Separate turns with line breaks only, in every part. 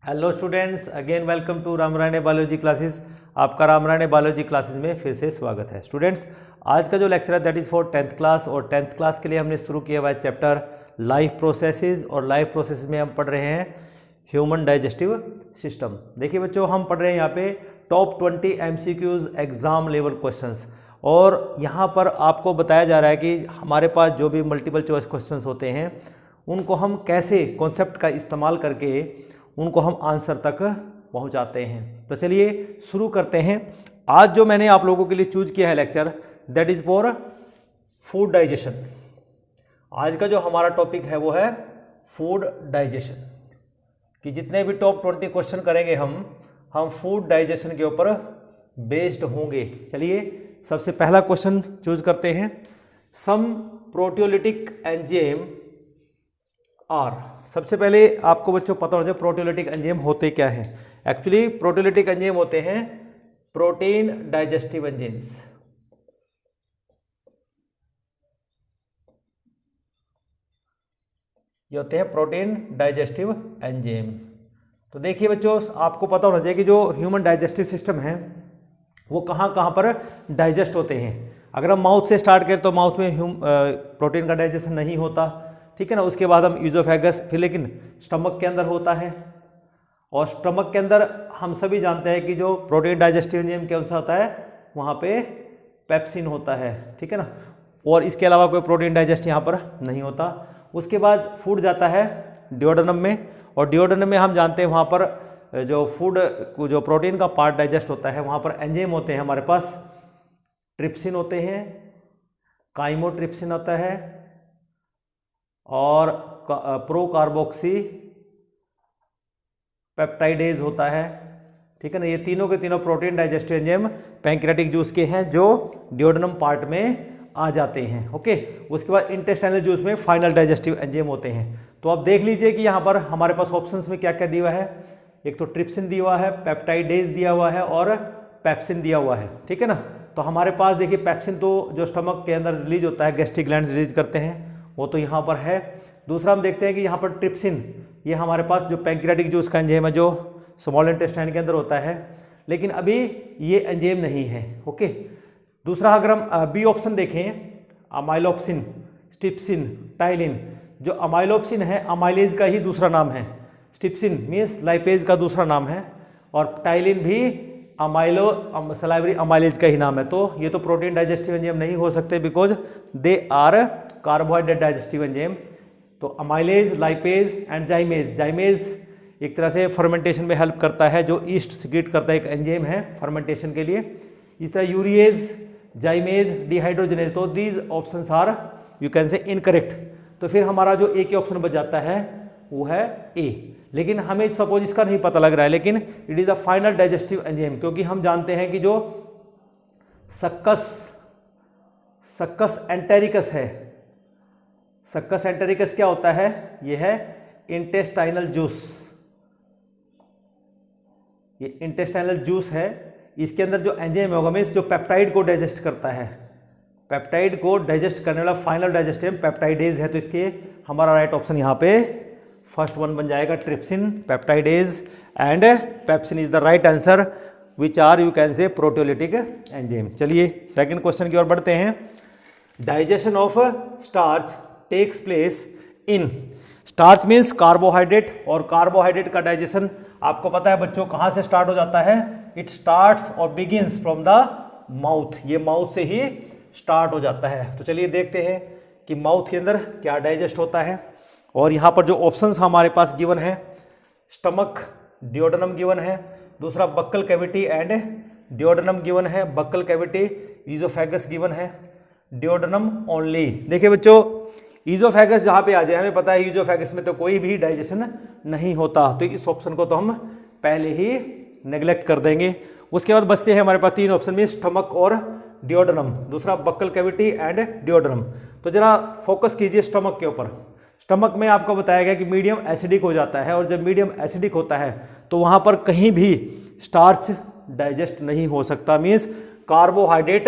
Hello students, again welcome to Ramrane biology classes. आपका Ramrane biology classes में फिर से स्वागत है। स्टूडेंट्स, आज का जो लेक्चर है that is for 10th class, और 10th क्लास के लिए हमने शुरू किया हुआ है चैप्टर लाइफ प्रोसेसेस। और लाइफ प्रोसेसेस में हम पढ़ रहे हैं ह्यूमन डाइजेस्टिव सिस्टम। देखिए बच्चों, हम पढ़ रहे हैं यहाँ पे top 20 MCQs exam level questions. और यहाँ पर आपको बताया जा रहा है कि हमारे पास जो भी मल्टीपल चॉइस क्वेश्चंस होते हैं उनको हम कैसे कॉन्सेप्ट का इस्तेमाल करके उनको हम आंसर तक पहुंचाते हैं। तो चलिए शुरू करते हैं। आज जो मैंने आप लोगों के लिए चूज किया है lecture that is for food digestion. आज का जो हमारा टॉपिक है वो है फूड डाइजेशन, कि जितने भी टॉप 20 क्वेश्चन करेंगे हम फूड डाइजेशन के ऊपर बेस्ड होंगे। चलिए सबसे पहला क्वेश्चन चूज करते हैं। सम प्रोटियोलिटिक एंजाइम आर। सबसे पहले आपको बच्चों पता होना चाहिए प्रोटियोलिटिक एंजाइम होते क्या हैं। एक्चुअली प्रोटियोलिटिक एंजाइम होते हैं प्रोटीन डाइजेस्टिव एंजाइम्स। ये होते हैं प्रोटीन डाइजेस्टिव एंजाइम। तो देखिए बच्चों, आपको पता होना चाहिए कि जो ह्यूमन डाइजेस्टिव सिस्टम है वो कहाँ कहाँ पर डाइजेस्ट होते हैं। अगर हम माउथ से स्टार्ट करें तो माउथ में प्रोटीन का डाइजेशन नहीं होता, ठीक है ना। उसके बाद हम ईजोफेगस, फिर लेकिन स्टमक के अंदर होता है। और स्टमक के अंदर हम सभी जानते हैं कि जो प्रोटीन डाइजेस्टिव एंजाइम कौन सा होता है, वहाँ पे पेप्सिन होता है, ठीक है ना। और इसके अलावा कोई प्रोटीन डाइजेस्ट यहाँ पर नहीं होता। उसके बाद फूड जाता है डिओडेनम में, और डिओडेनम में हम जानते हैं वहाँ पर जो फूड जो प्रोटीन का पार्ट डाइजेस्ट होता है वहाँ पर एंजाइम होते हैं हमारे पास। ट्रिप्सिन होते हैं, काइमोट्रिप्सिन होता है, और प्रोकार्बोक्सी पेप्टाइडेज होता है, ठीक है ना। ये तीनों के तीनों protein digestive enzyme pancreatic juice के हैं जो डिओडेनम पार्ट में आ जाते हैं। ओके, उसके बाद इंटेस्टाइनल जूस में फाइनल डाइजेस्टिव एंजाइम होते हैं। तो आप देख लीजिए कि यहाँ पर हमारे पास ऑप्शंस में क्या क्या दिया हुआ है। एक तो ट्रिप्सिन दिया हुआ है, पेप्टाइडेज दिया हुआ है, और पेप्सिन दिया हुआ है, ठीक है ना। तो हमारे पास देखिए पेप्सिन तो जो स्टमक के अंदर रिलीज होता है, गैस्ट्रिक ग्लैंड रिलीज करते हैं, वो तो यहाँ पर है। दूसरा हम देखते हैं कि यहाँ पर ट्रिप्सिन, ये हमारे पास जो पैंक्रियाटिक जूस का एंजाइम है जो स्मॉल इंटेस्टाइन के अंदर होता है, लेकिन अभी ये एंजाइम नहीं है। ओके, दूसरा अगर हम बी ऑप्शन देखें, अमाइलोप्सिन, स्टिप्सिन, टाइलिन। जो अमाइलोप्सिन है अमाइलेज का ही दूसरा नाम है, स्टिप्सिन मीन्स लाइपेज का दूसरा नाम है, और टाइलिन भी सलाइवरी अमाइलेज का ही नाम है। तो ये तो प्रोटीन डाइजेस्टिव एंजाइम नहीं हो सकते because they are carbohydrate digestive enzyme. तो amylase, lipase and zymase. Zymase एक तरह से फर्मेंटेशन में हेल्प करता है, जो ईस्ट सिक्रीट करता है, एक एंजाइम है फर्मेंटेशन के लिए। इस तरह यूरिएज, जाइमेज, डिहाइड्रोजनेज। तो these options are you can say incorrect. तो फिर हमारा जो ए के ऑप्शन बच जाता है वो है ए। लेकिन हमें सपोज इसका नहीं पता लग रहा है, लेकिन it is a final digestive enzyme, क्योंकि हम जानते हैं कि जो सक्कस एंटेरिकस है, सक्कस एंटेरिकस क्या होता है, ये है इंटेस्टाइनल जूस। ये इंटेस्टाइनल जूस है, इसके अंदर जो एंजाइम होगा मीन्स जो पेप्टाइड को डाइजेस्ट करता है, पेप्टाइड को डाइजेस्ट करने वाला फाइनल डाइजेस्टिव पेप्टाइडेज है। तो इसके हमारा राइट ऑप्शन यहाँ पे फर्स्ट वन बन जाएगा, trypsin, peptidase and pepsin is the right answer which are you can say proteolytic enzyme. चलिए सेकंड क्वेश्चन की ओर बढ़ते हैं। Digestion of starch takes place in. Starch means carbohydrate, और कार्बोहाइड्रेट का डाइजेशन आपको पता है बच्चों कहाँ से स्टार्ट हो जाता है। इट स्टार्ट्स और बिगिंस फ्रॉम द माउथ। ये माउथ से ही स्टार्ट हो जाता है। तो चलिए देखते हैं कि माउथ के अंदर क्या डाइजेस्ट होता है। और यहाँ पर जो ऑप्शंस हमारे पास गिवन है, स्टमक, डिओडेनम गिवन है, दूसरा buccal cavity and duodenum given है, बक्कल कैविटी, ईजोफेगस गिवन है, डिओडेनम ओनली। देखिए बच्चों, ईजोफेगस जहाँ पे आ जाए, हमें पता है ईजोफेगस में तो कोई भी डाइजेशन नहीं होता, तो इस ऑप्शन को तो हम पहले ही नेग्लेक्ट कर देंगे। उसके बाद बचते हैं हमारे पास तीन ऑप्शन में, स्टमक और डिओडेनम, दूसरा बक्कल कैविटी एंड डिओडेनम। तो जरा फोकस कीजिए स्टमक के ऊपर। स्टमक में आपको बताया गया कि मीडियम एसिडिक हो जाता है, और जब मीडियम एसिडिक होता है तो वहाँ पर कहीं भी स्टार्च डाइजेस्ट नहीं हो सकता। मीन्स कार्बोहाइड्रेट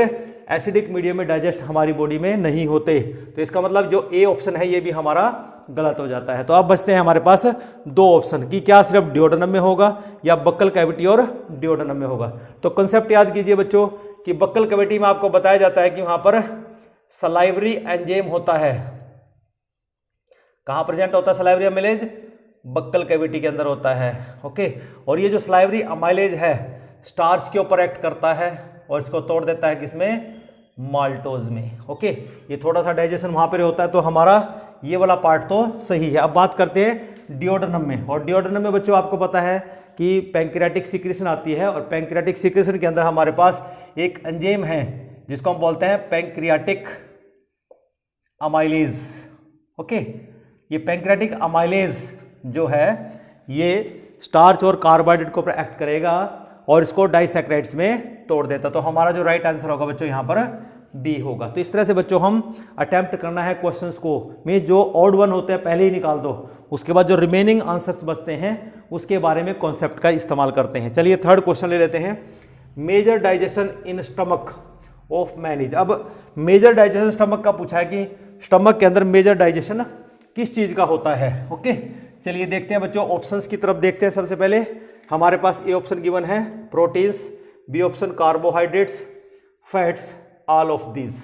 एसिडिक मीडियम में डाइजेस्ट हमारी बॉडी में नहीं होते। तो इसका मतलब जो ए ऑप्शन है ये भी हमारा गलत हो जाता है। तो अब बचते हैं हमारे पास दो ऑप्शन कि क्या सिर्फ डिओडेनम में होगा या बक्कल कैविटी और डिओडेनम में होगा। तो कंसेप्ट याद कीजिए बच्चों कि बक्कल कैविटी में आपको बताया जाता है कि वहां पर सलाइवरी एंजाइम होता है। कहां प्रेजेंट होता है सलाइवरी अमाइलेज? बक्कल कैविटी के अंदर होता है। ओके, और ये जो सलाइवरी अमाइलेज है स्टार्च के ऊपर एक्ट करता है और इसको तोड़ देता है किसमें? माल्टोज में। ओके, ये थोड़ा सा डाइजेशन वहां पर होता है, तो हमारा ये वाला पार्ट तो सही है। अब बात करते हैं डिओडेनम में, और डिओडेनम में बच्चों आपको पता है कि पैंक्रियाटिक सीक्रेशन आती है, और पैंक्रियाटिक सीक्रेशन के अंदर हमारे पास एक एंजाइम है जिसको हम बोलते हैं पैंक्रियाटिक अमाइलेज। ओके, ये पैंक्रियाटिक अमाइलेज जो है ये स्टार्च और कार्बोहाइड्रेट के ऊपर एक्ट करेगा और इसको डाइसैकेराइड्स में तोड़ देता। तो हमारा जो राइट आंसर होगा बच्चों यहाँ पर बी होगा। तो इस तरह से बच्चों हम अटेम्प्ट करना है क्वेश्चंस को में जो ऑड वन होते हैं पहले ही निकाल दो, उसके बाद जो रिमेनिंग आंसर्स बचते हैं उसके बारे में कॉन्सेप्ट का इस्तेमाल करते हैं। चलिए थर्ड क्वेश्चन ले लेते हैं। Major digestion in stomach of man is. अब मेजर डाइजेशन स्टमक का पूछा है कि स्टमक के अंदर मेजर डाइजेशन किस चीज का होता है। ओके, चलिए देखते हैं बच्चों, ऑप्शंस की तरफ देखते हैं। सबसे पहले हमारे पास ए ऑप्शन गिवन है proteins, B option carbohydrates, fats, all of these.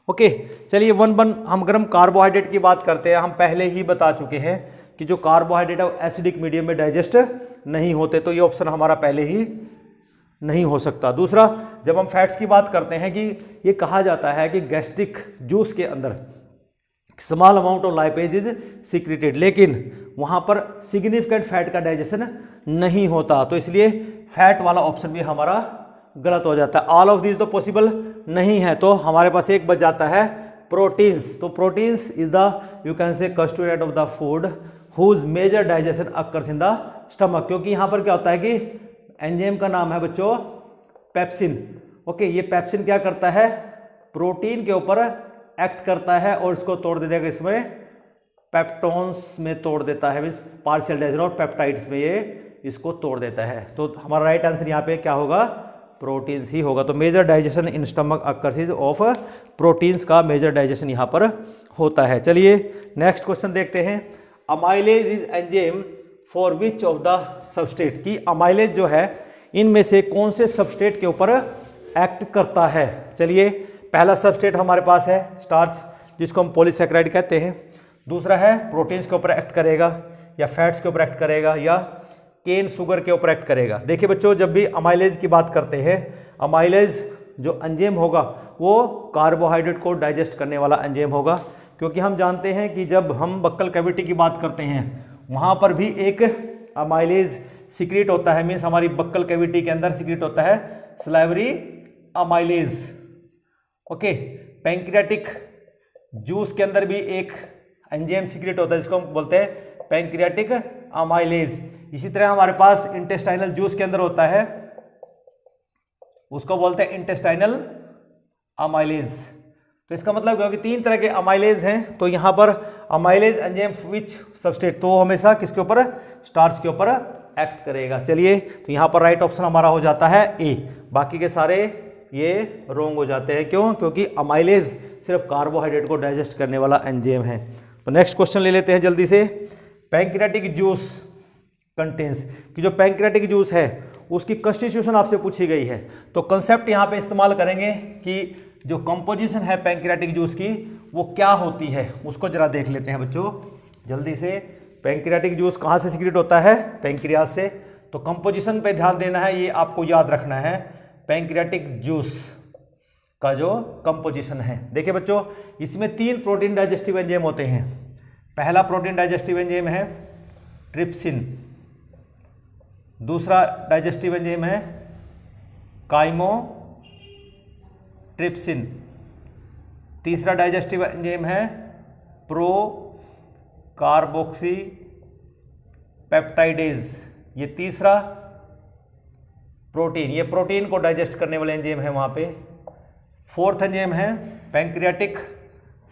Okay, चलिए वन वन हम अगर हम कार्बोहाइड्रेट की बात करते हैं, हम पहले ही बता चुके हैं कि जो कार्बोहाइड्रेट है एसिडिक मीडियम में डाइजेस्ट नहीं होते, तो ये ऑप्शन हमारा पहले ही नहीं हो सकता। दूसरा, जब हम फैट्स की बात करते हैं कि ये कहा जाता है कि गैस्ट्रिक जूस के अंदर small amount of lipase is secreted, लेकिन वहां पर सिग्निफिकेंट फैट का डाइजेशन नहीं होता, तो इसलिए फैट वाला ऑप्शन भी हमारा गलत हो जाता है। ऑल ऑफ दिस तो पॉसिबल नहीं है, तो हमारे पास एक बच जाता है प्रोटीन्स। तो proteins is the you can say constituent of the food whose major digestion occurs in the stomach. क्योंकि यहां पर क्या होता है कि एंजाइम का नाम है बच्चों पेप्सिन। ओके, ये पेप्सिन क्या करता है? प्रोटीन के ऊपर एक्ट करता है और इसको तोड़ देगा, इसमें पेप्टोन्स में तोड़ देता है, मीन्स पार्शियल डाइजेशन, और पेप्टाइड्स में ये इसको तोड़ देता है। तो हमारा राइट आंसर यहाँ पे क्या होगा? प्रोटीन्स ही होगा। तो major digestion in stomach occurs of proteins का मेजर डाइजेशन यहाँ पर होता है। चलिए नेक्स्ट क्वेश्चन देखते हैं। Amylase is enzyme for which of the substrate, की अमाइलेज जो है इनमें से कौन से सबस्ट्रेट के ऊपर एक्ट करता है। चलिए पहला सबस्ट्रेट हमारे पास है स्टार्च, जिसको हम पॉलीसैकेराइड कहते हैं। दूसरा है प्रोटीन्स के ऊपर एक्ट करेगा, या फैट्स के ऊपर एक्ट करेगा, या केन शुगर के ऊपर एक्ट करेगा। देखिए बच्चों, जब भी अमाइलेज की बात करते हैं, अमाइलेज जो एंजाइम होगा वो कार्बोहाइड्रेट को डाइजेस्ट करने वाला एंजाइम होगा, क्योंकि हम जानते हैं कि जब हम बक्कल कैविटी की बात करते हैं वहाँ पर भी एक अमाइलेज सीक्रेट होता है, मीन्स हमारी बक्कल कैविटी के अंदर सीक्रेट होता है salivary amylase. Okay, pancreatic juice के अंदर भी एक एंजाइम सीक्रेट होता है जिसको हम बोलते हैं पैंक्रियाटिक अमाइलेज। इसी तरह हमारे पास इंटेस्टाइनल जूस के अंदर होता है, उसको बोलते हैं इंटेस्टाइनल अमाइलेज। तो इसका मतलब क्या है कि तीन तरह के अमाइलेज हैं। तो यहाँ पर अमाइलेज एंजाइम विच सबस्ट्रेट, तो हमेशा किसके ऊपर? स्टार्च के ऊपर एक्ट करेगा। चलिए तो यहाँ पर राइट ऑप्शन हमारा हो जाता है ए, बाकी के सारे ये रोंग हो जाते हैं। क्यों? क्योंकि अमाइलेज सिर्फ कार्बोहाइड्रेट को डाइजेस्ट करने वाला एंजाइम है। तो नेक्स्ट क्वेश्चन ले लेते हैं जल्दी से। पैंक्रियाटिक जूस कंटेन्स, कि जो पैंक्रियाटिक जूस है उसकी कंस्टिट्यूशन आपसे पूछी गई है, तो कंसेप्ट यहाँ पे इस्तेमाल करेंगे कि जो कंपोजिशन है पैंक्रियाटिक जूस की वो क्या होती है, उसको जरा देख लेते हैं बच्चों जल्दी से। पैंक्रियाटिक जूस कहाँ से सीक्रेट होता है? पैंक्रियाज से। तो कंपोजिशन पे ध्यान देना है, ये आपको याद रखना है, पैंक्रियाटिक जूस का जो कंपोजिशन है। देखिए बच्चों, इसमें तीन प्रोटीन डाइजेस्टिव एंजाइम होते हैं। पहला प्रोटीन डाइजेस्टिव एंजाइम है ट्रिप्सिन, दूसरा डाइजेस्टिव एंजाइम है काइमोट्रिप्सिन, तीसरा डाइजेस्टिव एंजाइम है प्रो कार्बोक्सी पेप्टाइडेज। ये तीसरा प्रोटीन, ये प्रोटीन को डाइजेस्ट करने वाले एंजाइम है वहाँ पे। फोर्थ एंजाइम है पैंक्रियाटिक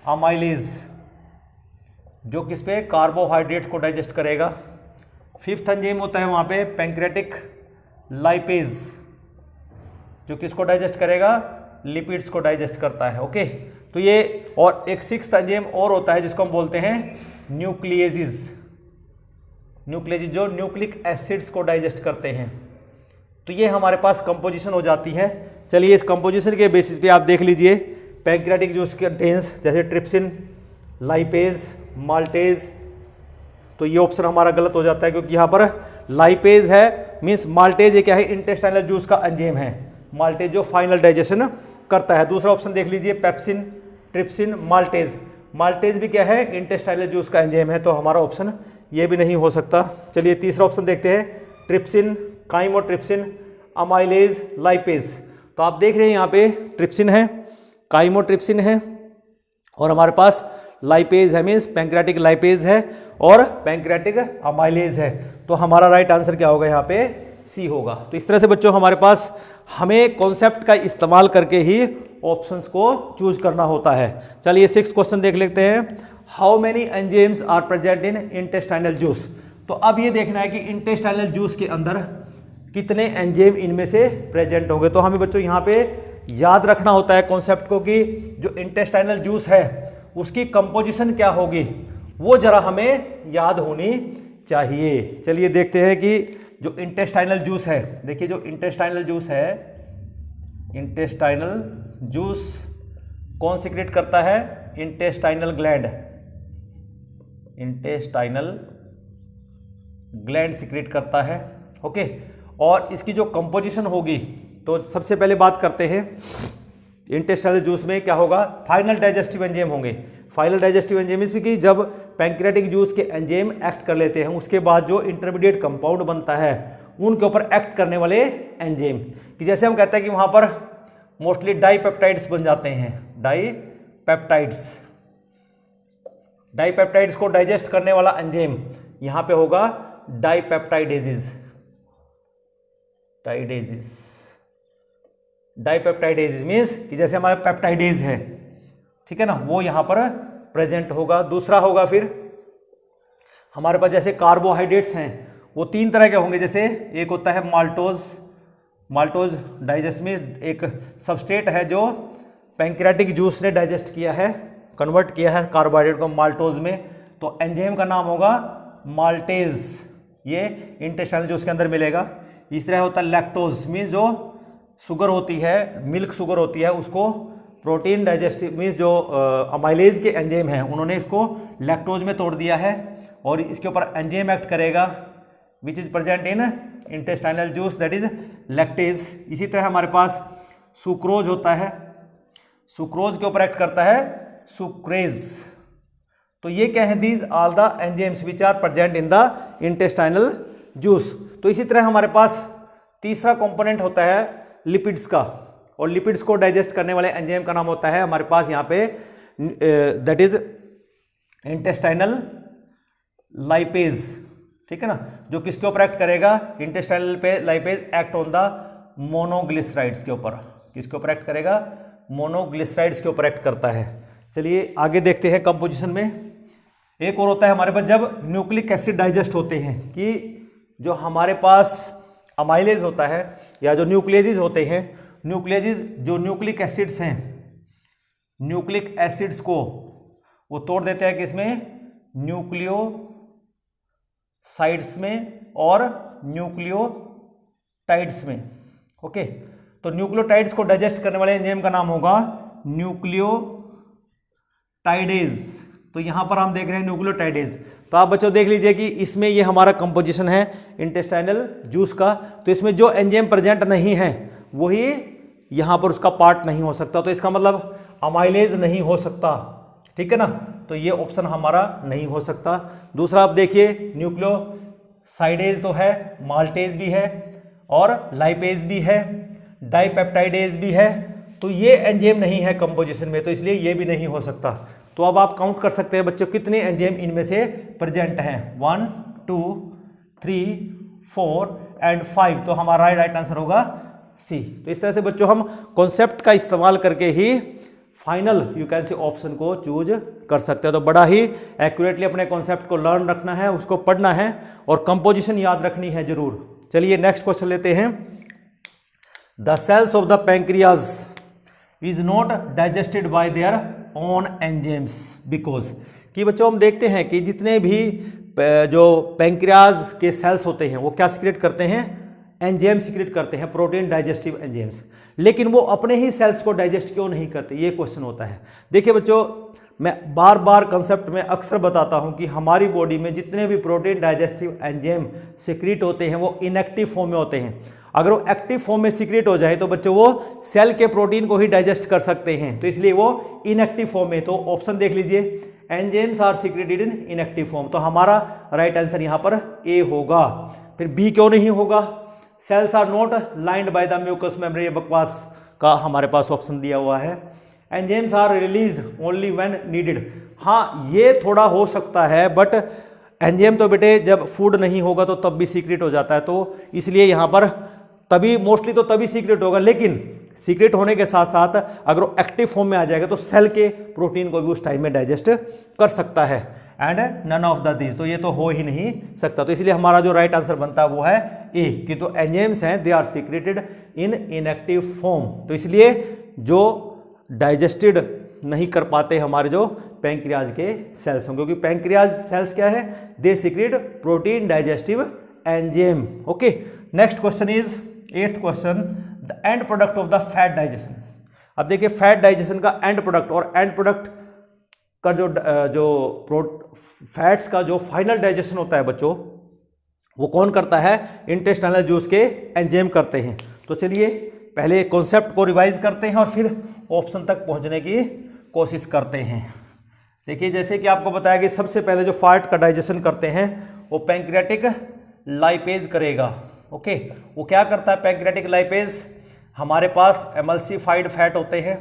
अमाइलेज, जो किस पे? कार्बोहाइड्रेट को डाइजेस्ट करेगा। फिफ्थ एंजाइम होता है वहाँ पे पैंक्रियाटिक लाइपेज, जो किसको डाइजेस्ट करेगा? लिपिड्स को डाइजेस्ट करता है। ओके, तो ये और एक सिक्स्थ एंजाइम और होता है जिसको हम बोलते हैं न्यूक्लियेजिस, न्यूक्लियेजिस जो न्यूक्लिक एसिड्स को डाइजेस्ट करते हैं। तो ये हमारे पास कंपोजिशन हो जाती है। चलिए इस कंपोजिशन के बेसिस पे आप देख लीजिए, पैंक्रियाटिक जूस कंटेन्स जैसे ट्रिप्सिन, लाइपेज, माल्टेज। तो ये ऑप्शन हमारा गलत हो जाता है क्योंकि यहाँ पर लाइपेज है, मीन्स माल्टेज ये क्या है, इंटेस्टाइनल जूस का एंजाइम है। माल्टेज जो फाइनल डाइजेशन करता है। दूसरा ऑप्शन देख लीजिए, पेप्सिन, ट्रिप्सिन, माल्टेज। माल्टेज भी क्या है, इंटेस्टाइनल जूस का एंजाइम है, तो हमारा ऑप्शन ये भी नहीं हो सकता। चलिए तीसरा ऑप्शन देखते हैं, ट्रिप्सिन, काइमोट्रिप्सिन, अमाइलेज, लाइपेज। तो आप देख रहे हैं यहाँ पे ट्रिप्सिन है, काइमोट्रिप्सिन है और हमारे पास लाइपेज है, मीन्स पैंक्रियाटिक लाइपेज है और पैंक्रियाटिक अमाइलेज है। तो हमारा राइट आंसर क्या होगा यहाँ पे, सी होगा। तो इस तरह से बच्चों हमारे पास हमें कॉन्सेप्ट का इस्तेमाल करके ही ऑप्शंस को चूज करना होता है। चलिए 6th क्वेश्चन देख लेते हैं, how many enzymes are present in intestinal juice. तो अब ये देखना है कि इंटेस्टाइनल जूस के अंदर कितने एंजाइम इनमें से प्रेजेंट होंगे। तो हमें बच्चों यहाँ पे याद रखना होता है कॉन्सेप्ट को कि जो इंटेस्टाइनल जूस है उसकी कंपोजिशन क्या होगी, वो जरा हमें याद होनी चाहिए। चलिए देखते हैं कि जो इंटेस्टाइनल जूस है, देखिए जो इंटेस्टाइनल जूस है, इंटेस्टाइनल जूस कौन सीक्रेट करता है, intestinal gland, intestinal gland secret करता है। ओके, और इसकी जो कंपोजिशन होगी, तो सबसे पहले बात करते हैं इंटेस्टाइनल जूस में क्या होगा, फाइनल डाइजेस्टिव एंजाइम होंगे। फाइनल डाइजेस्टिव एंजाइम इसमें कि जब पैंक्रियाटिक जूस के एंजाइम एक्ट कर लेते हैं, उसके बाद जो इंटरमीडिएट कंपाउंड बनता है उनके ऊपर एक्ट करने वाले एंजाइम, कि जैसे हम कहते हैं कि वहां पर मोस्टली डाईपेप्टाइड्स बन जाते हैं, डाईपेप्टाइड्स। डाईपेप्टाइड्स को डाइजेस्ट करने वाला एंजाइम यहां पे होगा डाईपेप्टाइडेजेस, टाइडेजेस। डाईपेप्टाइडेजेस मीन्स कि जैसे हमारे पेप्टाइडेज है, ठीक है ना, वो यहां पर प्रेजेंट होगा। दूसरा होगा फिर हमारे पास जैसे कार्बोहाइड्रेट्स हैं वो 3 तरह के होंगे, जैसे एक होता है माल्टोज, माल्टोज डाइजेस्ट में एक सबस्ट्रेट है जो पैंक्रियाटिक जूस ने डाइजेस्ट किया है, कन्वर्ट किया है कार्बोहाइड्रेट को माल्टोज में, तो एंजाइम का नाम होगा माल्टेज, ये इंटेस्टाइनल जूस के अंदर मिलेगा। तीसरा होता है लैक्टोज, मीन्स जो शुगर होती है, मिल्क शुगर होती है, उसको प्रोटीन डाइजेस्टिव मीन्स जो अमाइलेज के एंजाइम हैं उन्होंने इसको लैक्टोज में तोड़ दिया है और इसके ऊपर एंजाइम एक्ट करेगा which is present in intestinal juice, that is lactase. इसी तरह हमारे पास सुक्रोज होता है, सुक्रोज के ऊपर एक्ट करता है सुक्रेज। तो ये क्या है, these all the enzymes which are present in the intestinal juice. तो इसी तरह हमारे पास तीसरा कंपोनेंट होता है लिपिड्स का, और लिपिड्स को डाइजेस्ट करने वाले एंजाइम का नाम होता है हमारे पास यहाँ पे दैट इज इंटेस्टाइनल लाइपेज, ठीक है ना, जो किसके ऊपर एक्ट करेगा, इंटेस्टाइनल पे lipase act on the monoglycerides के ऊपर, किसके ऊपर एक्ट करेगा, मोनोग्लिसराइड्स के ऊपर एक्ट करता है। चलिए आगे देखते हैं कंपोजिशन में। एक और होता है हमारे पास जब न्यूक्लिक एसिड डाइजेस्ट होते हैं, कि जो हमारे पास अमाइलेज होता है या जो न्यूक्लियेजिस होते हैं, न्यूक्लियेजिस जो न्यूक्लिक एसिड्स हैं, न्यूक्लिक एसिड्स को वो तोड़ देते हैं किसमें, न्यूक्लियोसाइड्स में और न्यूक्लियोटाइड्स में। ओके, तो न्यूक्लियोटाइड्स को डाइजेस्ट करने वाले एंजाइम का नाम होगा न्यूक्लियोटाइडेज। तो यहां पर हम देख रहे हैं न्यूक्लियोटाइडेज। तो आप बच्चों देख लीजिए कि इसमें ये हमारा कंपोजिशन है इंटेस्टाइनल जूस का, तो इसमें जो एंजाइम प्रेजेंट नहीं है वही यहां पर उसका पार्ट नहीं हो सकता, तो इसका मतलब अमाइलेज नहीं हो सकता, ठीक है ना, तो ये ऑप्शन हमारा नहीं हो सकता। दूसरा आप देखिए न्यूक्लियोसाइडेज तो है, माल्टेज भी है और लाइपेज भी है, डाईपेप्टाइडेज भी है, तो ये एंजाइम नहीं है कंपोजिशन में, तो इसलिए ये भी नहीं हो सकता। तो अब आप काउंट कर सकते हैं बच्चों कितने एंजाइम इनमें से प्रेजेंट हैं, 1 2 3 4 एंड 5, तो हमारा राइट आंसर होगा सी। तो इस तरह से बच्चों हम कॉन्सेप्ट का इस्तेमाल करके ही final you can see option को चूज कर सकते हैं। तो बड़ा ही एक्यूरेटली अपने कॉन्सेप्ट को लर्न रखना है, उसको पढ़ना है और कंपोजिशन याद रखनी है जरूर। चलिए नेक्स्ट क्वेश्चन लेते हैं। The cells of the pancreas is not digested by their own enzymes because, कि बच्चों हम देखते हैं कि जितने भी जो पैंक्रियाज के सेल्स होते हैं वो क्या सीक्रेट करते हैं, एंजाइम सीक्रेट करते हैं, प्रोटीन डाइजेस्टिव एंजाइम्स। लेकिन वो अपने ही सेल्स को डाइजेस्ट क्यों नहीं करते, ये क्वेश्चन होता है। देखिए बच्चों, मैं बार बार कंसेप्ट में अक्सर बताता हूं कि हमारी बॉडी में जितने भी प्रोटीन डाइजेस्टिव एंजाइम सीक्रेट होते हैं वो इनएक्टिव फॉर्म में होते हैं। अगर वो एक्टिव फॉर्म में सीक्रेट हो जाए तो बच्चों वो सेल के प्रोटीन को ही डाइजेस्ट कर सकते हैं, तो इसलिए वो इनएक्टिव फॉर्म में। तो ऑप्शन देख लीजिए, enzymes are secreted in inactive form, तो हमारा राइट आंसर यहां पर ए होगा। फिर बी क्यों नहीं होगा, cells are not lined by the mucus membrane, बकवास का हमारे पास ऑप्शन दिया हुआ है। Enzymes are released only when needed, हाँ ये थोड़ा हो सकता है, बट एंजाइम तो बेटे जब फूड नहीं होगा तो तब भी सीक्रेट हो जाता है, तो इसलिए यहां पर तभी मोस्टली तो तभी सीक्रेट होगा। लेकिन सीक्रेट होने के साथ साथ अगर वो एक्टिव फॉर्म में आ जाएगा तो सेल के प्रोटीन को भी उस टाइम में डाइजेस्ट कर सकता है। And none of the these, तो ये तो हो ही नहीं सकता, तो इसलिए हमारा जो राइट आंसर बनता है वो है ए, कि तो एंजाइम्स हैं they are secreted in inactive form, तो इसलिए जो डाइजेस्टेड नहीं कर पाते हमारे जो पैंक्रियाज के सेल्स हों, क्योंकि पैंक्रियाज सेल्स क्या है, they secrete protein digestive enzyme. Okay, next question is 8th question, the end product of the fat digestion. अब देखिए फैट डाइजेशन का एंड प्रोडक्ट, और एंड प्रोडक्ट का जो फैट्स का जो फाइनल डाइजेशन होता है बच्चों, वो कौन करता है, इंटेस्टाइनल जूस के एंजाइम करते हैं। तो चलिए पहले कॉन्सेप्ट को रिवाइज करते हैं और फिर ऑप्शन तक पहुंचने की कोशिश करते हैं। देखिए जैसे कि आपको बताया कि सबसे पहले जो फैट का डाइजेशन करते हैं वो पैंक्रियाटिक लाइपेज करेगा। ओके, वो क्या करता है पैंक्रियाटिक लाइपेज, हमारे पास एमल्सिफाइड फैट होते हैं,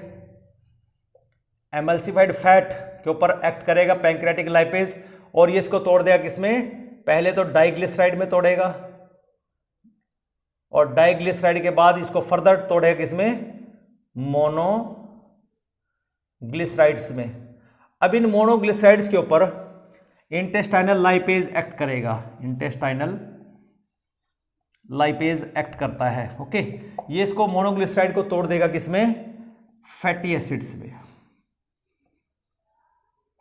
एमल्सिफाइड फैट के ऊपर एक्ट करेगा पैंक्रियाटिक लाइपेज, और ये इसको तोड़ देगा किसमें, पहले तो डाइग्लिसराइड में तोड़ेगा, और डाइग्लिसराइड के बाद इसको फर्दर तोड़ेगा किसमें, मोनोग्लिसराइड्स में। अब इन मोनोग्लिसराइड्स के ऊपर इंटेस्टाइनल लाइपेज एक्ट करेगा, इंटेस्टाइनल लाइपेज एक्ट करता है। ओके, ये इसको मोनोग्लिसराइड को तोड़ देगा किसमें, फैटी एसिड्स में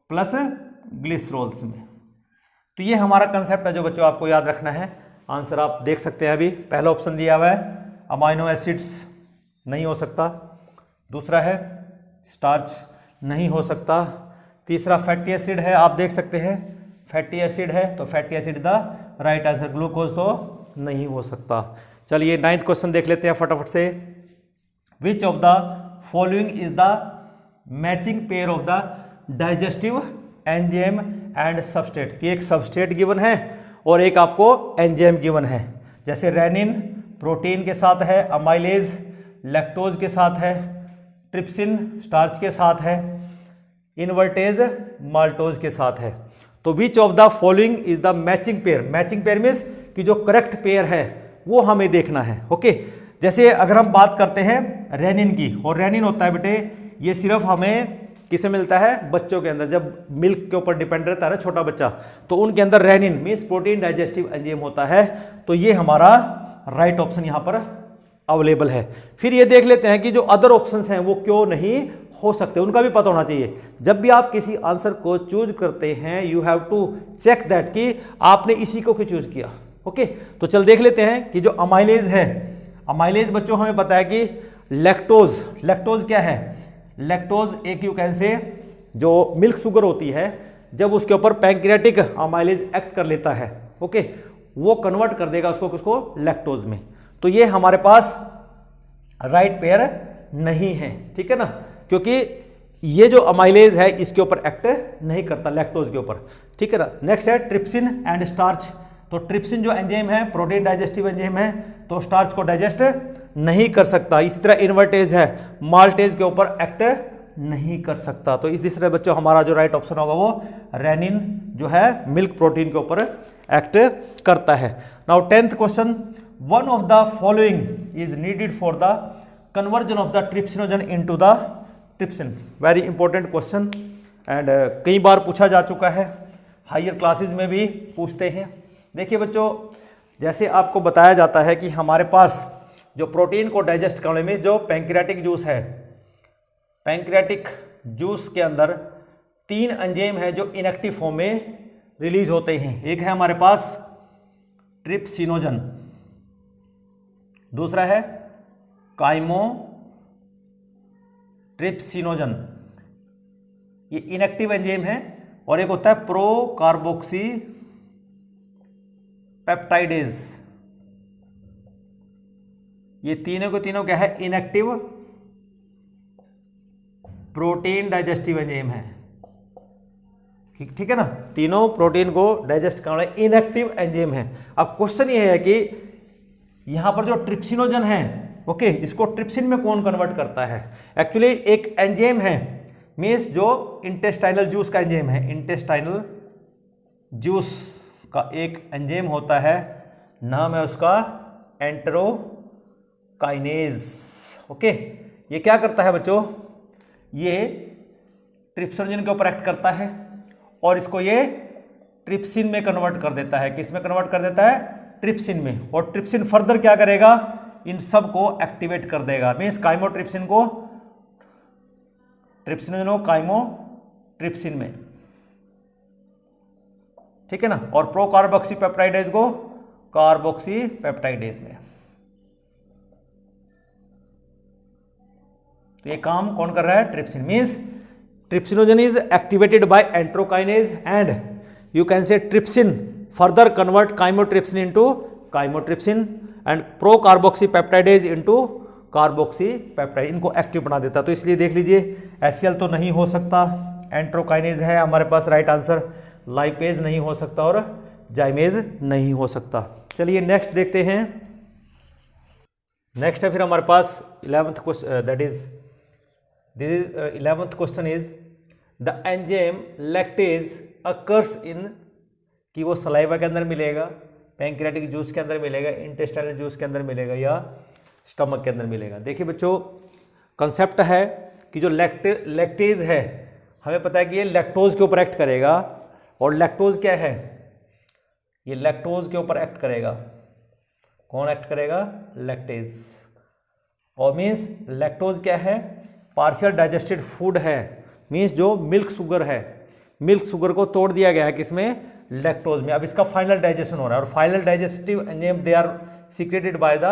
प्लस ग्लिसरॉल्स में। तो ये हमारा कंसेप्ट है जो बच्चों आपको याद रखना है। आंसर आप देख सकते हैं, अभी पहला ऑप्शन दिया हुआ है अमाइनो एसिड्स नहीं हो सकता, दूसरा है स्टार्च नहीं हो सकता, तीसरा फैटी एसिड है, आप देख सकते हैं फैटी एसिड है, तो fatty acid the right answer, glucose तो नहीं हो सकता। चलिए 9th क्वेश्चन देख लेते हैं फटाफट से। विच of the following is the matching pair of the digestive enzyme and substrate, कि एक सबस्ट्रेट गिवन है और एक आपको एंजाइम गिवन है। जैसे रेनिन प्रोटीन के साथ है, अमाइलेज लैक्टोज के साथ है, ट्रिप्सिन स्टार्च के साथ है, इनवर्टेज माल्टोज के साथ है। तो विच of the following is the matching pair, matching pair means कि जो करेक्ट पेयर है वो हमें देखना है। ओके, जैसे अगर हम बात करते हैं रेनिन की, और रेनिन होता है बेटे, ये सिर्फ हमें किसे मिलता है, बच्चों के अंदर, जब मिल्क के ऊपर डिपेंड रहता है ना छोटा बच्चा, तो उनके अंदर rennin means protein digestive enzyme होता है, तो ये हमारा राइट ऑप्शन यहां पर अवेलेबल है। फिर ये देख लेते हैं कि जो अदर ऑप्शंस हैं वो क्यों नहीं हो सकते, उनका भी पता होना चाहिए। जब भी आप किसी आंसर को चूज करते हैं you have to check that कि आपने इसी को क्यों चूज किया। ओके, तो चल देख लेते हैं कि जो अमाइलेज है, अमाइलेज बच्चों हमें पता है कि लैक्टोज, लैक्टोज क्या है, लैक्टोज एक यू कैन से जो मिल्क शुगर होती है, जब उसके ऊपर पैंक्रियाटिक अमाइलेज एक्ट कर लेता है, ओके, वो कन्वर्ट कर देगा उसको किसको, लैक्टोज में। तो ये हमारे पास राइट पेयर नहीं है, ठीक है ना, क्योंकि ये जो अमाइलेज है इसके ऊपर एक्ट नहीं करता लैक्टोज के ऊपर, ठीक है ना। नेक्स्ट है ट्रिप्सिन एंड स्टार्च, तो ट्रिप्सिन जो एंजाइम है प्रोटीन डाइजेस्टिव एंजाइम है, तो स्टार्च को डाइजेस्ट नहीं कर सकता। इसी तरह इन्वर्टेज है, माल्टेज के ऊपर एक्ट नहीं कर सकता। तो इस तरह बच्चों हमारा जो राइट ऑप्शन होगा वो रेनिन जो है मिल्क प्रोटीन के ऊपर एक्ट करता है। Now 10th question, one of the following is needed for the conversion of the trypsinogen into the trypsin. Very important question and कई बार पूछा जा चुका है, हायर क्लासेस में भी पूछते हैं। देखिए बच्चों, जैसे आपको बताया जाता है कि हमारे पास जो प्रोटीन को डाइजेस्ट करने में जो पैंक्रियाटिक जूस है, पैंक्रियाटिक जूस के अंदर 3 एंजाइम है जो इनएक्टिव फॉर्म में रिलीज होते हैं। एक है हमारे पास ट्रिप्सिनोजन, दूसरा है काइमोट्रिप्सिनोजन, ये इनएक्टिव एंजाइम है, और एक होता है प्रो कार्बोक्सी पेप्टाइडेज। ये तीनों के तीनों क्या है, इनएक्टिव प्रोटीन डाइजेस्टिव एंजाइम है। ठीक है ना, तीनों प्रोटीन को डाइजेस्ट करने वाले इनएक्टिव एंजाइम है। अब क्वेश्चन ये है कि यहां पर जो ट्रिप्सिनोजन है, ओके, इसको ट्रिप्सिन में कौन कन्वर्ट करता है? एक्चुअली एक एंजाइम है, मीन्स जो इंटेस्टाइनल जूस का एंजाइम है, इंटेस्टाइनल जूस का एक एंजाइम होता है, नाम है उसका एंटेरोकाइनेज। ओके, ये क्या करता है बच्चों, ये ट्रिप्सिनोजन के ऊपर एक्ट करता है और इसको ये ट्रिप्सिन में कन्वर्ट कर देता है। किस में कन्वर्ट कर देता है? ट्रिप्सिन में। और ट्रिप्सिन फर्दर क्या करेगा, इन सब को एक्टिवेट कर देगा। मीन्स काइमोट्रिप्सिन को, ट्रिप्सिनोजन को काइमोट्रिप्सिन में, ठीक है ना, और प्रो कार्बोक्सी पेप्टाइडेज को कार्बोक्सी पेप्टाइडेज में। तो ये काम कौन कर रहा है? Trypsin. Means trypsinogen is activated by enterokinase and you can say trypsin further convert chymotrypsin into chymotrypsin and procarboxypeptidase into carboxypeptide, इनको एक्टिव बना देता। तो इसलिए देख लीजिए HCl तो नहीं हो सकता, एंट्रोकाइनेज है हमारे पास राइट आंसर, लाइपेज नहीं हो सकता और जाइमेज नहीं हो सकता। चलिए नेक्स्ट देखते हैं। नेक्स्ट है फिर हमारे पास 11th question, that is 11th question is the enzyme lactase occurs in, कि वो सलाइवा के अंदर मिलेगा, पैंक्रियाटिक जूस के अंदर मिलेगा, इंटेस्टाइनल जूस के अंदर मिलेगा या स्टमक के अंदर मिलेगा। देखिए बच्चों, कंसेप्ट है कि जो लैक्टेज है, हमें पता है कि ये लैक्टोज के ऊपर एक्ट करेगा, और लैक्टोज क्या है, ये लैक्टोज के ऊपर एक्ट करेगा। कौन एक्ट करेगा? लैक्टेज। और मीन्स लैक्टोज क्या है? पार्शियल डाइजेस्टेड फूड है, मीन्स जो मिल्क शुगर है, मिल्क शुगर को तोड़ दिया गया है किसमें? लैक्टोज में। अब इसका फाइनल डाइजेशन हो रहा है, और final digestive enzyme they are secreted by the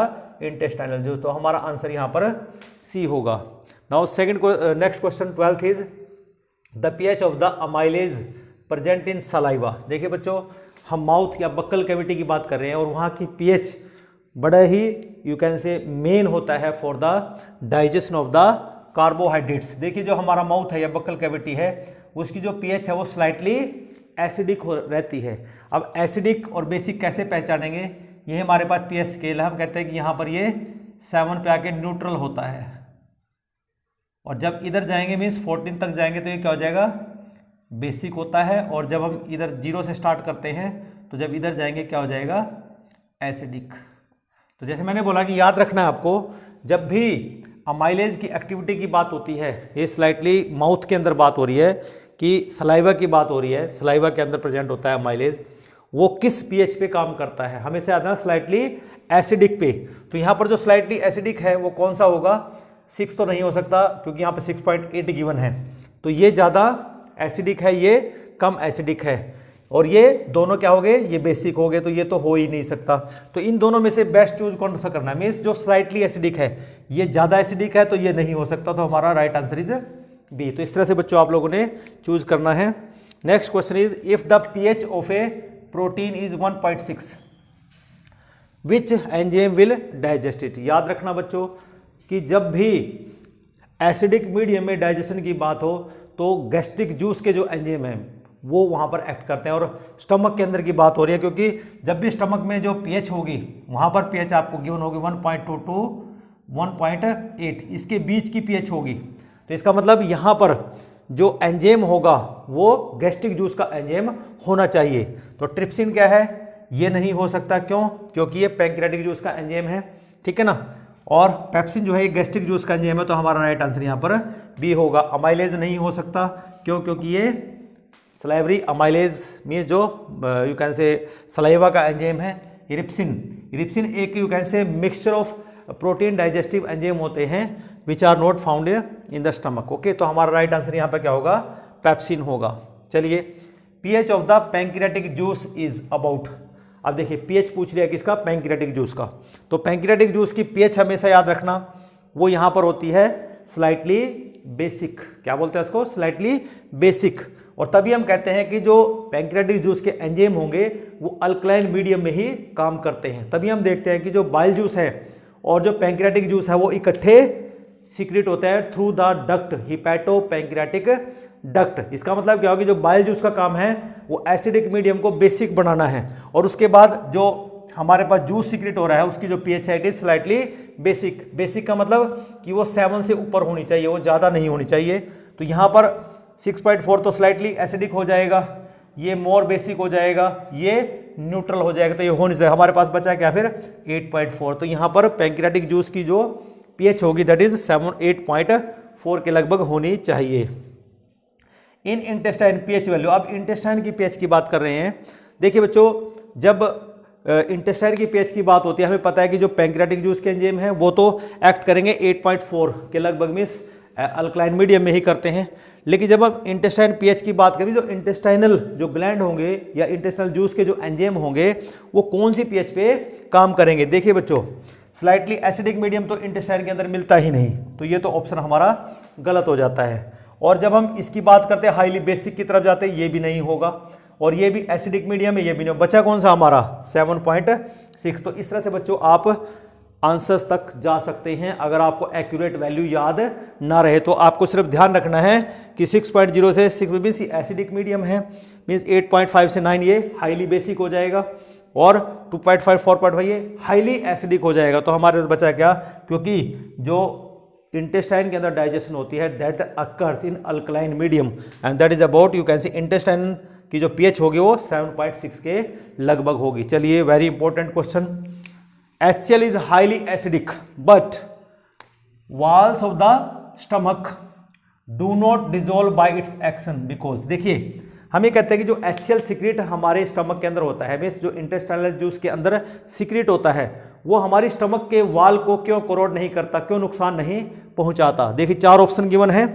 intestinal juice. तो हमारा आंसर यहाँ पर सी होगा। Now second next question 12th is the pH of the amylase present in saliva. देखिए बच्चों, हम माउथ या बक्कल कैविटी की बात कर रहे हैं, और वहाँ की पीएच बड़ा ही यू कैन से मेन होता है for the digestion of the carbohydrates. देखिए जो हमारा माउथ है या बक्कल कैविटी है, उसकी जो पीएच है वो स्लाइटली एसिडिक रहती है। अब एसिडिक और बेसिक कैसे पहचानेंगे? ये हमारे पास पीएच स्केल है, हम कहते हैं कि यहाँ पर ये 7 पे आके न्यूट्रल होता है, और जब इधर जाएंगे मीन्स 14 तक जाएंगे तो ये क्या हो जाएगा? बेसिक होता है। और जब हम इधर 0 से स्टार्ट करते हैं तो जब इधर जाएंगे क्या हो जाएगा? एसिडिक। तो जैसे मैंने बोला कि याद रखना है आपको, जब भी अमाइलेज की एक्टिविटी की बात होती है, ये स्लाइटली माउथ के अंदर बात हो रही है कि सलाइवा की बात हो रही है, सलाइवा के अंदर प्रेजेंट होता है अमाइलेज, वो किस पीएच पे काम करता है? हमेशा याद रखना स्लाइटली एसिडिक पे। तो यहाँ पर जो स्लाइटली एसिडिक है वो कौन सा होगा? 6 तो नहीं हो सकता, क्योंकि यहाँ पे 6.8 गिवन है, तो ये ज़्यादा एसिडिक है, ये कम एसिडिक है, और ये दोनों क्या हो गए? ये बेसिक हो गए, तो ये तो हो ही नहीं सकता। तो इन दोनों में से बेस्ट चूज कौन सा करना है? मीन्स जो स्लाइटली एसिडिक है, ये ज़्यादा एसिडिक है, तो ये नहीं हो सकता, तो हमारा राइट आंसर इज बी। तो इस तरह से बच्चों आप लोगों ने चूज करना है। Next question is if the pH of A protein is 1.6 which enzyme will digest it. याद रखना बच्चों कि जब भी एसिडिक मीडियम में डाइजेशन की बात हो तो गैस्ट्रिक जूस के जो एंजाइम हैं वो वहाँ पर एक्ट करते हैं। और स्टमक के अंदर की बात हो रही है, क्योंकि जब भी स्टमक में जो पीएच होगी वहाँ पर पीएच आपको गिवन होगी 1.2 to 1.8, इसके बीच की पीएच होगी। तो इसका मतलब यहाँ पर जो एंजाइम होगा वो गैस्ट्रिक जूस का एंजाइम होना चाहिए। तो ट्रिप्सिन क्या है? ये नहीं हो सकता। क्यों? क्योंकि ये पैंक्रियाटिक जूस का एंजाइम है, ठीक है ना। और पेप्सिन जो है ये गैस्ट्रिक जूस का एंजाइम है, तो हमारा राइट आंसर यहाँ पर बी होगा। अमाइलेज नहीं हो सकता, क्यों? क्योंकि ये सलाइवरी अमाइलेज मीन्स जो यू कैन से सलाइवा का एंजाइम है। इरिप्सिन एक you can say mixture of protein digestive enzyme होते हैं which are not found in the stomach. Okay, तो हमारा राइट आंसर यहाँ पे क्या होगा? पेप्सिन होगा। चलिए, pH of the pancreatic juice is about. अब देखिए पीएच पूछ लिया किसका, पैंक्रियाटिक जूस का। तो पैंक्रियाटिक जूस की पीएच हमेशा याद रखना, वो यहां पर होती है स्लाइटली बेसिक। क्या बोलते हैं उसको, स्लाइटली बेसिक। और तभी हम कहते हैं कि जो पैंक्रियाटिक जूस के एंजाइम होंगे वो अल्कलाइन मीडियम में ही काम करते हैं। तभी हम देखते हैं कि जो बाइल जूस है और जो पैंक्रियाटिक जूस है वो इकट्ठे सीक्रेट होता है through the duct, hepato pancreatic duct. इसका मतलब क्या होगा, जो बाइल जूस का काम है वो एसिडिक मीडियम को बेसिक बनाना है, और उसके बाद जो हमारे पास जूस सीक्रेट हो रहा है उसकी जो पीएच है it is slightly basic. Basic का मतलब कि वो 7 से ऊपर होनी चाहिए, वो ज़्यादा नहीं होनी चाहिए। तो यहाँ पर 6.4 तो स्लाइटली एसिडिक हो जाएगा, ये मोर बेसिक हो जाएगा, ये न्यूट्रल हो जाएगा, तो ये हो नहीं जाएगा। हमारे पास बचा क्या फिर 8.4। तो यहाँ पर पैंक्रियाटिक जूस की जो पीएच होगी दैट इज 8.4 के लगभग होनी चाहिए। इन इंटेस्टाइन पीएच वैल्यू, अब इंटेस्टाइन की पीएच की बात कर रहे हैं। देखिए बच्चों, जब इंटेस्टाइन की पीएच की बात होती है, हमें पता है कि जो पैंक्रियाटिक जूस के एंजाइम हैं वो तो एक्ट करेंगे 8.4 के लगभग में अल्कलाइन मीडियम में ही करते हैं। लेकिन जब हम इंटेस्टाइन पीएच की बात करें, जो इंटेस्टाइनल जो ग्लैंड होंगे या इंटेस्टाइनल जूस के जो एंजाइम होंगे वो कौन सी पीएच पे काम करेंगे। देखिए बच्चों, स्लाइटली एसिडिक मीडियम तो इंटेस्टाइन के अंदर मिलता ही नहीं, तो ये तो ऑप्शन हमारा गलत हो जाता है। और जब हम इसकी बात करते हैं हाईली बेसिक की तरफ जाते हैं, ये भी नहीं होगा, और ये भी एसिडिक मीडियम है, ये भी नहीं। बचा कौन सा हमारा 7.6। तो इस तरह से बच्चों आप आंसर्स तक जा सकते हैं। अगर आपको एक्यूरेट वैल्यू याद ना रहे तो आपको सिर्फ ध्यान रखना है कि 6.0 से 6 मीन्स एसिडिक मीडियम है, मीन्स 8.5 से 9 ये हाईली बेसिक हो जाएगा, और 2.5 4.5 ये हाईली एसिडिक हो जाएगा। तो हमारे पास बचा क्या, क्योंकि जो इंटेस्टाइन के अंदर डाइजेशन होती है that occurs in alkaline medium and that is about, you can C intestine की जो पीएच होगी वो 7.6 के लगभग होगी। चलिए, very important question. HCl is highly acidic but walls of the stomach do not dissolve by its action because, देखिए हम ये कहते हैं कि जो HCl सीक्रेट हमारे स्टमक के अंदर होता है, मीन्स जो इंटेस्टाइनल जूस के अंदर सीक्रेट होता है वो हमारी स्टमक के वाल को क्यों कोरोड नहीं करता, क्यों नुकसान नहीं पहुंचाता। देखिए 4 ऑप्शन गिवन है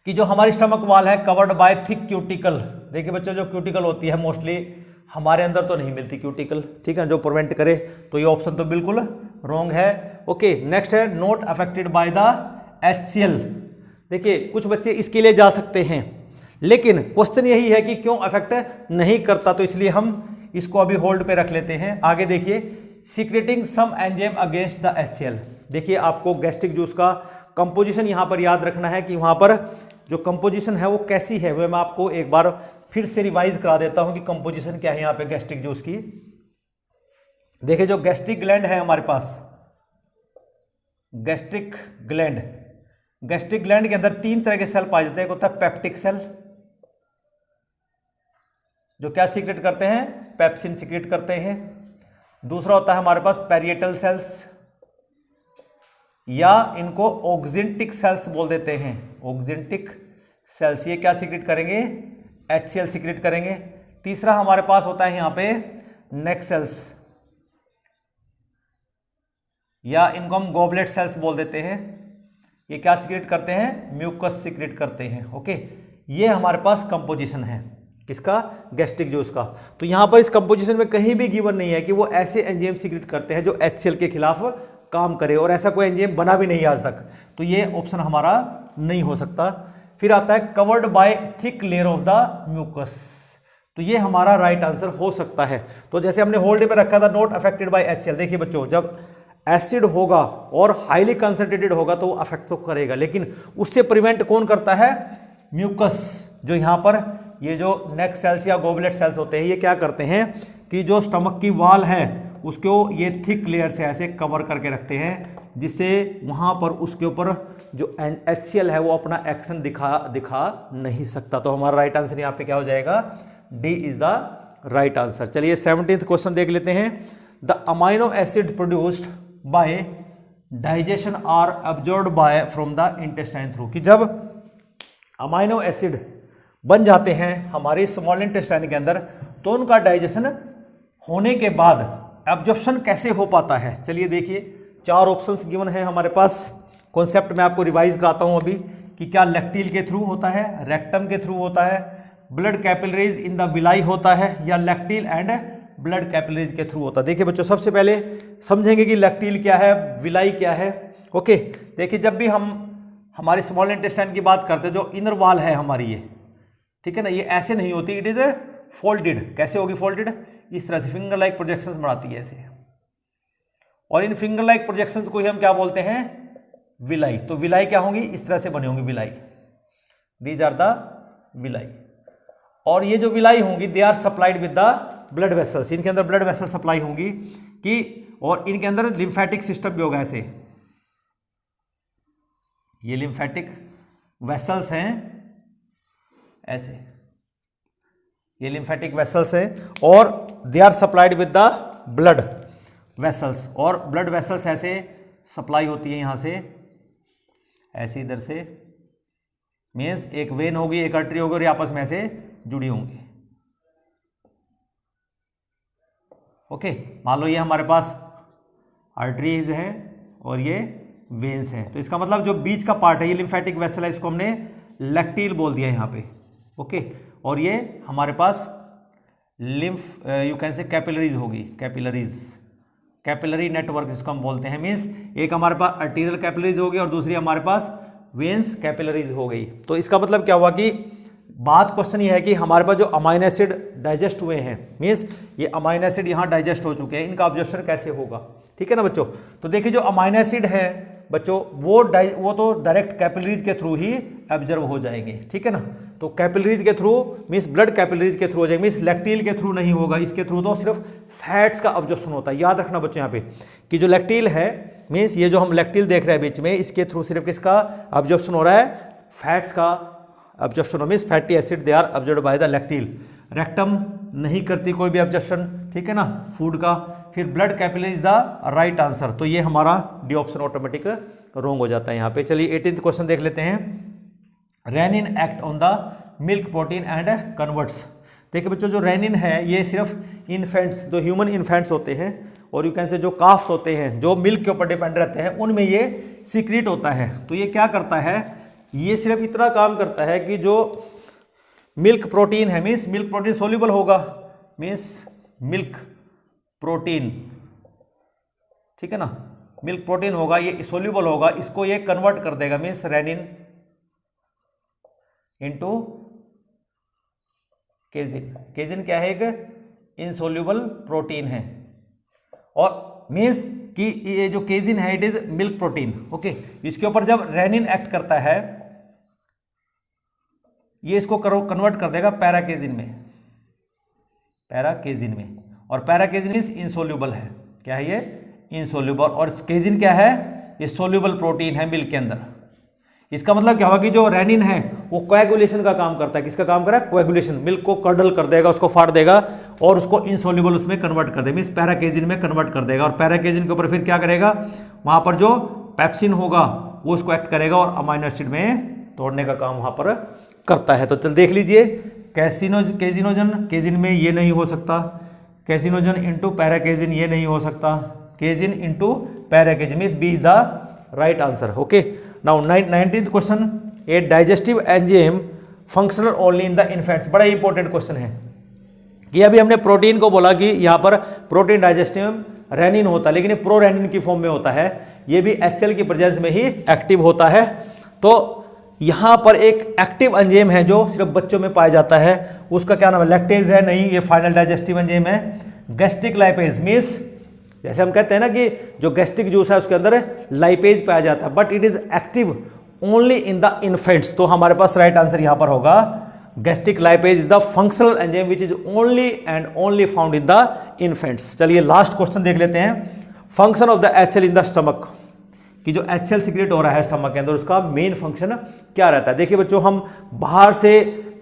कि जो हमारी स्टमक वाल है कवर्ड बाय थिक क्यूटिकल। देखिए बच्चों, जो क्यूटिकल होती है मोस्टली हमारे अंदर तो नहीं मिलती क्यूटिकल, ठीक है, जो प्रिवेंट करे, तो ये ऑप्शन तो बिल्कुल रॉन्ग है। ओके, नेक्स्ट है not affected by the HCl। देखिए कुछ बच्चे इसके लिए जा सकते हैं, लेकिन क्वेश्चन यही है कि क्यों अफेक्ट नहीं करता, तो इसलिए हम इसको अभी होल्ड पे रख लेते हैं। आगे देखिए, secreting some enzyme against the HCl। देखिए आपको गैस्ट्रिक जूस का कंपोजिशन यहां पर याद रखना है कि वहां पर जो कंपोजिशन है वो कैसी है, वो मैं आपको एक बार फिर से रिवाइज करा देता हूं कि कंपोजिशन क्या है यहाँ पे गैस्ट्रिक जूस की। देखिए जो गैस्ट्रिक ग्लैंड है हमारे पास, गैस्ट्रिक ग्लैंड के अंदर 3 तरह के सेल पाए जाते हैं। एक होता है पेप्टिक सेल, जो क्या सीक्रेट करते हैं, पेप्सिन सीक्रेट करते हैं। दूसरा होता है हमारे पास पैरिएटल सेल्स, या इनको ऑक्जेंटिक सेल्स बोल देते हैं। ऑक्जेंटिक सेल्स ये क्या सीक्रेट करेंगे, HCl सीक्रेट करेंगे। तीसरा हमारे पास होता है यहां पे नेक सेल्स, या इनको हम गॉबलेट सेल्स बोल देते हैं। ये क्या सीक्रेट करते हैं, म्यूकस सीक्रेट करते हैं। ओके, ये हमारे पास कंपोजिशन है किसका, गैस्ट्रिक जूस का। तो यहां पर इस कंपोजिशन में कहीं भी गिवन नहीं है कि वो ऐसे एंजाइम सीक्रेट करते हैं जो HCl के खिलाफ काम करे, और ऐसा कोई एंजाइम बना भी नहीं आज तक, तो ये ऑप्शन हमारा नहीं हो सकता। फिर आता है covered by thick layer of the mucus, तो ये हमारा राइट आंसर हो सकता है। तो जैसे हमने होल्ड में रखा था नॉट अफेक्टेड बाय HCl। देखिए बच्चों, जब एसिड होगा और हाईली कंसंट्रेटेड होगा तो वो अफेक्ट तो करेगा, लेकिन उससे प्रिवेंट कौन करता है, म्यूकस। जो यहां पर ये जो नेक सेल्स या गोबलेट सेल्स होते हैं, ये क्या करते हैं कि जो स्टमक की वाल है उसको ये थिक लेयर से ऐसे कवर करके रखते हैं, जिससे वहां पर उसके ऊपर जो HCl है वो अपना एक्शन दिखा नहीं सकता। तो हमारा राइट आंसर यहाँ पे क्या हो जाएगा, D is the right answer. चलिए 17th क्वेश्चन देख लेते हैं। The amino acid produced by digestion are absorbed by from the intestine through, कि जब अमाइनो एसिड बन जाते हैं हमारे स्मॉल इंटेस्टाइन के अंदर तो उनका डाइजेशन होने के बाद एब्जॉर्प्शन कैसे हो पाता है। चलिए देखिए 4 ऑप्शंस गिवन है हमारे पास। कॉन्सेप्ट मैं आपको रिवाइज कराता हूं अभी कि क्या लैक्टील के थ्रू होता है, रेक्टम के थ्रू होता है, blood capillaries in the villi होता है, या लैक्टील एंड ब्लड कैपिलरीज के थ्रू होता है। देखिए बच्चों, सबसे पहले समझेंगे कि लैक्टील क्या है, विलाई क्या है। ओके, देखिए जब भी हम हमारी स्मॉल इंटेस्टाइन की बात करते हैं, जो इनर वॉल है हमारी ये, ठीक है ना, ये ऐसे नहीं होती, इट इज ए फोल्डेड। कैसे होगी फोल्डेड? इस तरह से फिंगर लाइक प्रोजेक्शंस बनाती है ऐसे, और इन फिंगर लाइक प्रोजेक्शंस को ही हम क्या बोलते हैं? विलाई। तो विलाई क्या होंगी? इस तरह से बनी होंगी villi, these are the villi. और ये जो विलाई होंगी, they are supplied with the blood vessels, इनके अंदर ब्लड वेसल सप्लाई होंगी कि, और इनके अंदर लिम्फेटिक सिस्टम भी होगा ऐसे, ये लिम्फेटिक वेसल्स हैं ऐसे, ये लिम्फेटिक वेसल्स हैं, और they are supplied with the blood vessels, और ब्लड वेसल्स ऐसे सप्लाई होती है यहां से ऐसे, इधर से, मीन्स एक वेन होगी, एक आर्टरी होगी, और आपस में ऐसे जुड़ी होंगी। ओके, मान लो ये हमारे पास आर्टरीज है और ये वेन्स हैं, तो इसका मतलब जो बीच का पार्ट है ये लिम्फेटिक वेसल है, इसको हमने लैक्टील बोल दिया यहाँ पे। ओके, और ये हमारे पास lymph you can say capillaries होगी, कैपिलरी नेटवर्क जिसको हम बोलते हैं, मीन्स एक हमारे पास आर्टीरियल कैपिलरीज होगी और दूसरी हमारे पास वेन्स कैपिलरीज हो गई। तो इसका मतलब क्या हुआ कि बात क्वेश्चन ये है कि हमारे पास जो अमाइनो एसिड डाइजेस्ट हुए हैं, मीन्स ये अमाइनो एसिड यहाँ डाइजेस्ट हो चुके हैं, इनका ऑब्जर्प्शन कैसे होगा, ठीक है ना बच्चों। तो देखिए जो अमाइनो एसिड है बच्चों, वो तो डायरेक्ट कैपिलरीज के थ्रू ही एब्जर्व हो जाएंगे, ठीक है ना। तो कैपिलरीज के थ्रू मीन्स ब्लड कैपिलरीज के थ्रू हो जाएंगे, मीन्स लैक्टील के थ्रू नहीं होगा, इसके थ्रू तो सिर्फ फैट्स का ऑब्जर्प्शन होता है। याद रखना बच्चों यहाँ पे कि जो लैक्टील है, मीन्स ये जो हम लैक्टील देख रहे हैं बीच में, इसके थ्रू सिर्फ किसका ऑब्जर्प्शन हो रहा है? फैट्स का ऑब्जर्प्शन हो, means fatty acid they are absorbed by the lacteal. Rectum नहीं करती कोई भी ऑब्जर्प्शन, ठीक है ना, फूड का। फिर blood capillary is the right answer, तो ये हमारा डी ऑप्शन ऑटोमेटिक रॉन्ग हो जाता है यहाँ पे। चलिए 18th क्वेश्चन देख लेते हैं। Rennin act on the milk protein and converts. देखिए बच्चों, जो रेनिन है ये सिर्फ इन्फेंट्स, जो ह्यूमन इन्फेंट्स होते हैं और यू कैन से जो काफ्स होते हैं जो मिल्क के ऊपर डिपेंड रहते हैं, उनमें ये सीक्रेट होता है। तो ये क्या करता है? ये सिर्फ इतना काम करता है कि जो मिल्क प्रोटीन है, मीन्स मिल्क प्रोटीन सोल्यूबल होगा, मीन्स मिल्क प्रोटीन, ठीक है ना, मिल्क प्रोटीन होगा, ये सोल्यूबल होगा, इसको ये कन्वर्ट कर देगा, means rennin into casein. Casein क्या है? एक इनसोल्यूबल प्रोटीन है, और मीन्स कि ये जो केजिन है it is milk protein. Okay, इसके ऊपर जब रेनिन एक्ट करता है, ये इसको कन्वर्ट कर देगा पैराकेजिन में, पैराकेजिन में, और पैराकेजिन इज इनसोल्यूबल है। क्या है ये? इनसोल्यूबल। और केजिन क्या है? ये सोल्यूबल प्रोटीन है मिल्क के अंदर। इसका मतलब क्या होगा कि जो रेनिन है वो कोएगुलेशन का काम करता है। किसका काम कर रहा है? कोएगुलेशन। मिल्क को कर्डल कर देगा, उसको फाड़ देगा और उसको इनसोल्यूबल उसमें कन्वर्ट कर देगा, मीन्स पैराकेजिन में कन्वर्ट कर देगा। और पैराकेजिन के ऊपर फिर क्या करेगा? वहां पर जो पैप्सिन होगा वो उसको एक्ट करेगा और अमाइनो एसिड में तोड़ने का काम वहां पर करता है। तो चल देख लीजिए, केजिनोजन, केजिन में ये नहीं हो सकता, केजिनोजन इंटू पैराकेजिन ये नहीं हो सकता, casein into paracasein, means B is the right answer. Okay, now 19th question, a digestive enzyme functional only in the infants. बड़ा इंपॉर्टेंट क्वेश्चन है कि अभी हमने प्रोटीन को बोला कि यहाँ पर प्रोटीन डाइजेस्टिव रेनिन होता है, लेकिन ये प्रो रेनिन की फॉर्म में होता है, ये भी HCl की प्रेजेंस में ही एक्टिव होता है। तो यहाँ पर एक एक्टिव एंजाइम है जो सिर्फ बच्चों में पाया जाता है, उसका क्या नाम है? लैक्टेज है? नहीं, ये फाइनल डाइजेस्टिव एंजाइम है गैस्ट्रिक लाइपेज। मीन्स जैसे हम कहते हैं ना कि जो गैस्ट्रिक जूस है उसके अंदर लाइपेज पाया जाता है, but it is active only in the infants. तो हमारे पास राइट आंसर यहां पर होगा gastric lipase is the functional enzyme which is only and only found in the infants. चलिए लास्ट क्वेश्चन देख लेते हैं। Function of the HCl in the stomach, कि जो HCl सीक्रेट हो रहा है स्टमक के अंदर, उसका मेन फंक्शन क्या रहता है? देखिए बच्चों, हम बाहर से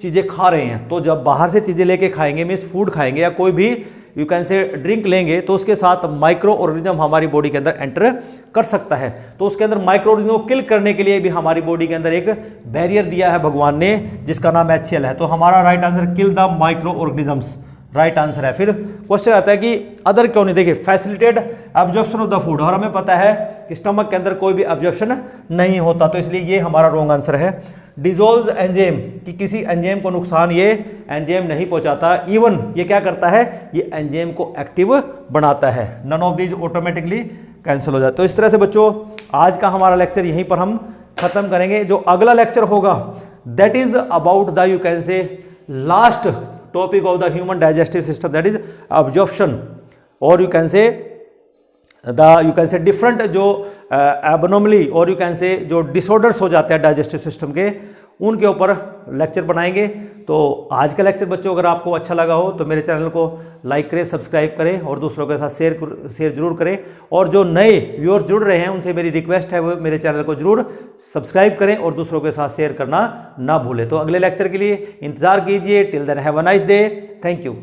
चीजें खा रहे हैं, तो जब बाहर से चीजें लेके खाएंगे, मीन्स फूड खाएंगे या कोई भी यू कैन से ड्रिंक लेंगे, तो उसके साथ माइक्रो ऑर्गेनिज्म हमारी बॉडी के अंदर एंटर कर सकता है। तो उसके अंदर माइक्रो ऑर्गेनिज्म को किल करने के लिए भी हमारी बॉडी के अंदर एक बैरियर दिया है भगवान ने, जिसका नाम HCl है। तो हमारा right answer kill the micro organisms, right answer है। फिर क्वेश्चन आता है कि अदर क्यों नहीं, देखिए facilitate absorption of the food, और हमें पता है कि स्टमक के अंदर कोई भी एब्जॉर्प्शन नहीं होता, तो इसलिए ये हमारा रॉन्ग आंसर है। डिसॉल्व्स एंजाइम, कि किसी एंजाइम को नुकसान ये एंजाइम नहीं पहुंचाता, इवन ये क्या करता है, ये एंजाइम को एक्टिव बनाता है। None of these automatically cancel हो जाता है। तो इस तरह से बच्चों आज का हमारा लेक्चर यहीं पर हम खत्म करेंगे। जो अगला लेक्चर होगा that is about the, you can से, last topic of the human digestive system, that is absorption, और यू कैन से डिफरेंट जो एबनॉर्मली और यू कैन से जो डिसऑर्डर्स हो जाते हैं डाइजेस्टिव सिस्टम के, उनके ऊपर लेक्चर बनाएंगे। तो आज का लेक्चर बच्चों अगर आपको अच्छा लगा हो तो मेरे चैनल को लाइक करें, सब्सक्राइब करें और दूसरों के साथ शेयर जरूर करें। और जो नए व्यूअर्स जुड़ रहे हैं उनसे मेरी रिक्वेस्ट है वो मेरे चैनल को जरूर सब्सक्राइब करें और दूसरों के साथ शेयर करना ना भूलें। तो अगले लेक्चर के लिए इंतजार कीजिए। Till then have a nice day. Thank you.